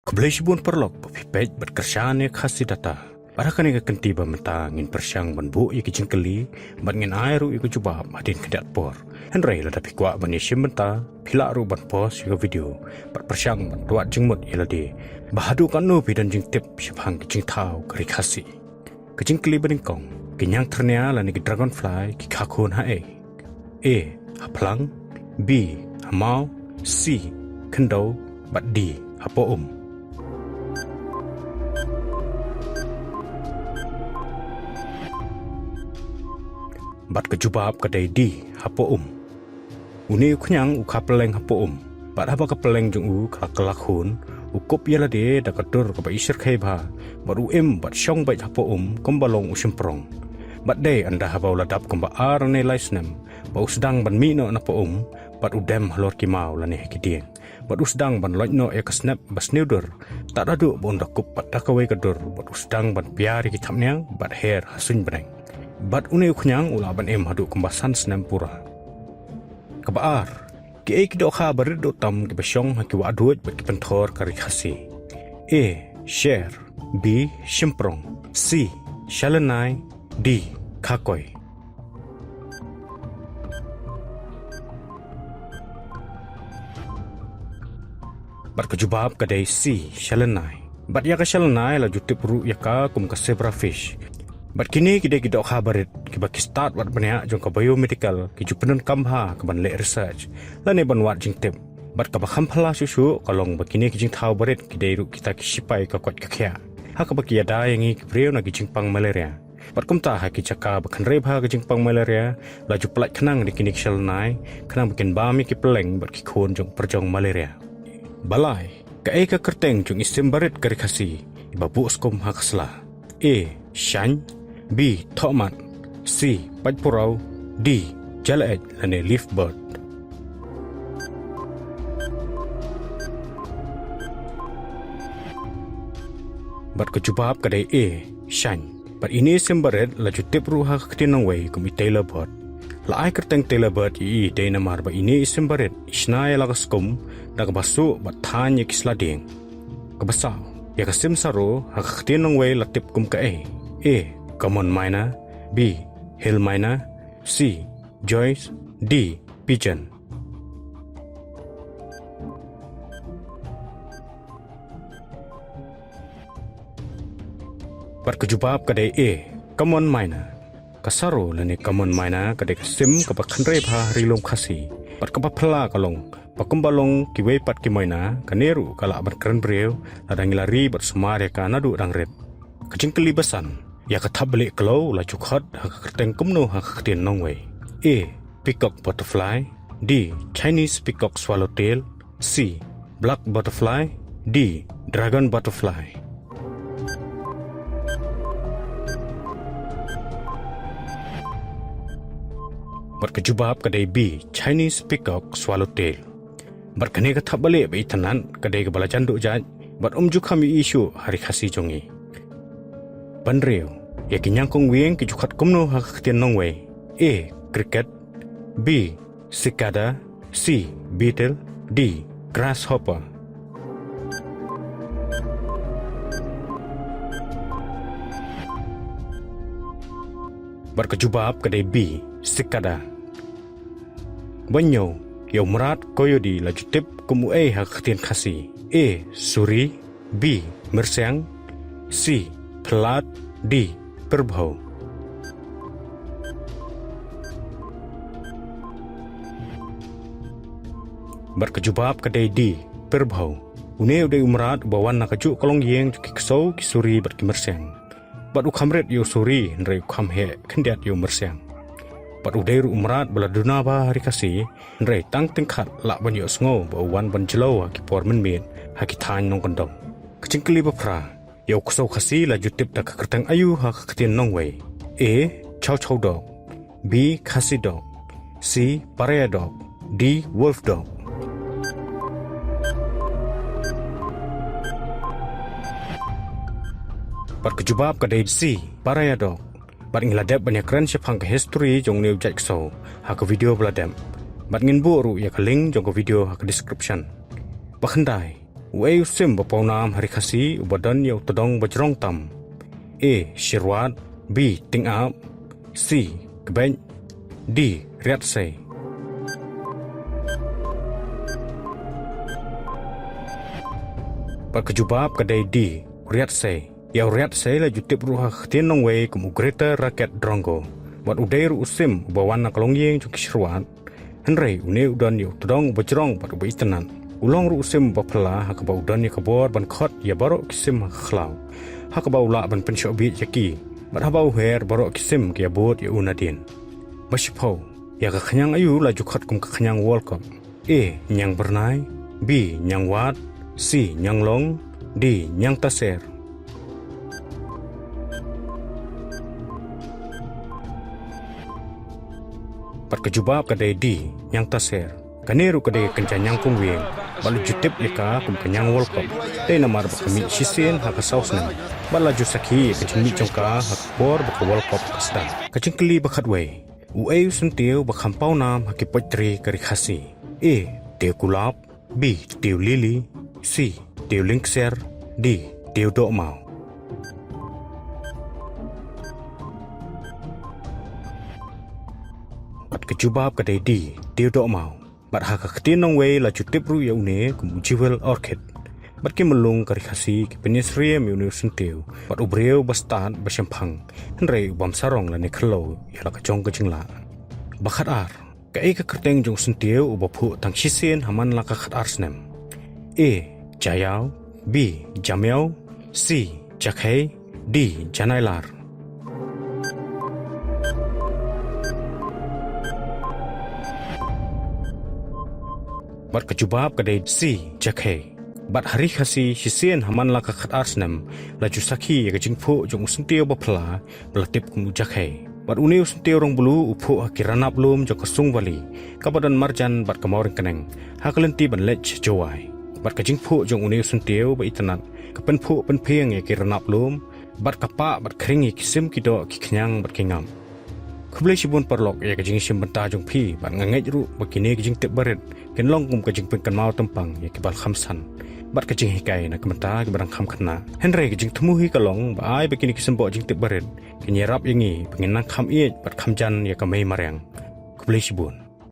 Kebelasibun perlok pepipej berkersyane khasi data. Parakan yang kenti bamenta ngin persyang banbu iki jengkeli, ban ngin airu iku coba madin kedat por. Henry la tapi kuat ban yesim benta, pila ru ban pos iku video. Persyang ban tuat jengmut ilade. Bahadu kan no bidan jeng tip syapang jeng tau kari khasi. Kejengkeli beningkong, kenyang ternia la ni dragonfly ki kakun hae. Haplang, B hamau, C kendau, bat D hapo bat kejubab kedai di hapo uni kunyang uka peleng hapo bat haba kapeleng jung u kelak-kelakun ukup yala de da kadur ka ba isir khaiba baru bat syong bai hapo kombalong usimprong bat de anda haba ladap komba ar ne laisnem ba usdang ban mino na po bat udem halor kimau lane kidieng bat usdang ban loino ya kasnap bas neudur tak radu bonda kup bat dakawai kadur bat usdang ban piari kitamnyang bat her hasun breng bat une uknyang ulaban hadu kembasan senempura kabar ki dok ha barido tam ki basyong ha ki waduj bat ki pentor kari khasi share, B simprong, C shalanai, D kakoi. Bat kejubab kadai C shalanai bat ya ka shalanai la jutip ru ya ka kum ka zebra fish. Bat kini kidai kidok habarit kibaki start wat banyak jong ka biomedical ki jupenun kamha ke ban le research lane ban wat jing tip bat ka bakham phala susu kalong bakini ki jing thau barit kidai ru kita ki sipai ka kwat ka khya ha ka baki ada yang ki preu na ki jing pang malaria bat kumta ha ki chaka bakhan re bha ki jing pang malaria laju plak khnang di kini shal nai khnang bakin bami ki peleng bat ki khon jong perjong malaria balai ka ka kerteng jong isim barit kari khasi babu skom ha khasla shan, B thomat, C pajpurau, D jalaej lane leaf bird. Bat kejubab kadai shan bat ini sembaret laju tip ruha ketinang way kumi tailor bird la ai kerteng tailor bird day namar ba ini sembaret isnaya lagaskum dak basu bat thanya kislading kebasaw ya kasim saro ha ketinang way latip kum ka common myna, B hill myna, C joyce, D pigeon. Bat kejubab kadai common myna kasaro lani common myna kadai kasim ka bakhanre bha rilom khasi bat ka phla kalong pakumbalong kiwei pat kimoina kaneru kala bat kran breu ladang lari bat semare ka nadu rangret kejingkeli basan ya katablik kalau la cukhat ha kerteng kumno ha ketin nongwei peacock butterfly, D Chinese peacock swallowtail, C black butterfly, D dragon butterfly. Berkejubab kadai B Chinese peacock swallowtail berkene katabalik bai tanan kadai kebala janduk jaj bat juk kami isu hari khasi jongi Panreo, ya kinyangkong wieng kijukat kumno ha ketin nongwei. Cricket, B cicada, C beetle, D grasshopper. Berkejubab kadai B cicada. Banyo, ya merat koyodi laju tip kumu ha ketin khasi. Suri, B mersiang, C pelat, D perbau. Berkejubab kadai D perbau une udah umrat bawan nak kaju kolong yeng ki kesau ki suri bat ki mersiang bat ukhamret yo suri ndrai ukham he khendiat yo mersiang bat udah umrat bala duna ba hari kasi ndrai tang tingkhat la ban yo sngo bawan ban jelo ki por men men ha ki than nong kandong kecingkeli bapra ya kusau khasi la jutip dak kertang ayu ha ketin nongwei. Chow chow dog, B khasi dog, C paria dog, D wolf dog. Berkejubab kadai C paria dog bat ngiladap banyak keren syapang ke history jong new jaj ksau ha ke video beladam bat ngin bu ru ya ke link jong ke video ha ke description bakhandai Uai usim bapau nam hari khasi ubadan ya utadong bajrong tam. A. Shirwat. B. Tingap. C. Kebeny. D. Riat say. Bat kejubab kadai D. Riat say. Ya riat say la jutip ruha khtin nong wei kum ugreta raket drongo. Bat udai ru usim ubawan nak longyeng juk shirwat. Henrei une udan ya utadong bajrong bat ubai tenan. Ulong ru usim bapala hakaba udan ya kabor ban khot ya barok kisim khlau. Hakaba ula ban penshobi yaki. Bat habau her barok kisim kia bot ya unadin. Bashipau ya kakanyang ayu laju khot kum kakanyang World Cup. A. Nyang bernai. B. Nyang wat. C. Nyang long. D. Nyang taser. Bat kejubab kadai D. Nyang taser. Kaneru kadai kencan nyang pungwing. Balu jutip leka kum kenyang World Cup. Tay namar bakami sisen haka sausnan. Balaju sakhi kacing mi jongka hak bor baka World Cup kasda. Kacing keli bakat way. Uai usuntiu bakampau nam haki potri kari khasi. A. Teu kulap. B. Teu lili. C. Teu linkser. D. Teu dok mau. Bat kejubab kadai D. Teu dok mau. Bat haka ketin nong wei la jutip ru ya une kum ujiwel orchid. Bat ki melung kari khasi ki penisria mi une suntiu. Bat ubreu bastat basyempang. Henrei ubam sarong la ne khlo ya la kacong kacing la. Bakat ar. Ka eka kerteng jong suntiu ubapu tang sisen haman la kakat ar snem. A. Jayau. B. Jamiau. C. Jakhai. D. Janailar. Bat kejubab kadai C. Jakhai. Bat hari khasi sisen haman la kakat arsnem laju sakhi ya kajing phu jong usuntiu bapla belatip kum jakhai. Bat uni usuntiu rong bulu uphu hakiranap lum jong kesung wali kabadan marjan bat kamauring keneng hakalenti ban lech jowai. Bat kajing phu jong uni usuntiu ba itanat kapen phu pen phieng ya kiranap lum bat kapa bat kringi kisim kido kiknyang bat kingam. Kublai sibun perlok ya kajing sim benta jong phi bat ngangej ru bakini kajing tip baret kenlong kum kajing pengkan mau tempang ya kibal khamsan. Bat kajing hikai na kementa kibarang kham khna. Henrei kajing temuhi kalong ba ai bakini kisembo jing tip baret kenyerap yangi pengenang kham iej bat khamjan ya kamei marang. Kublai sibun.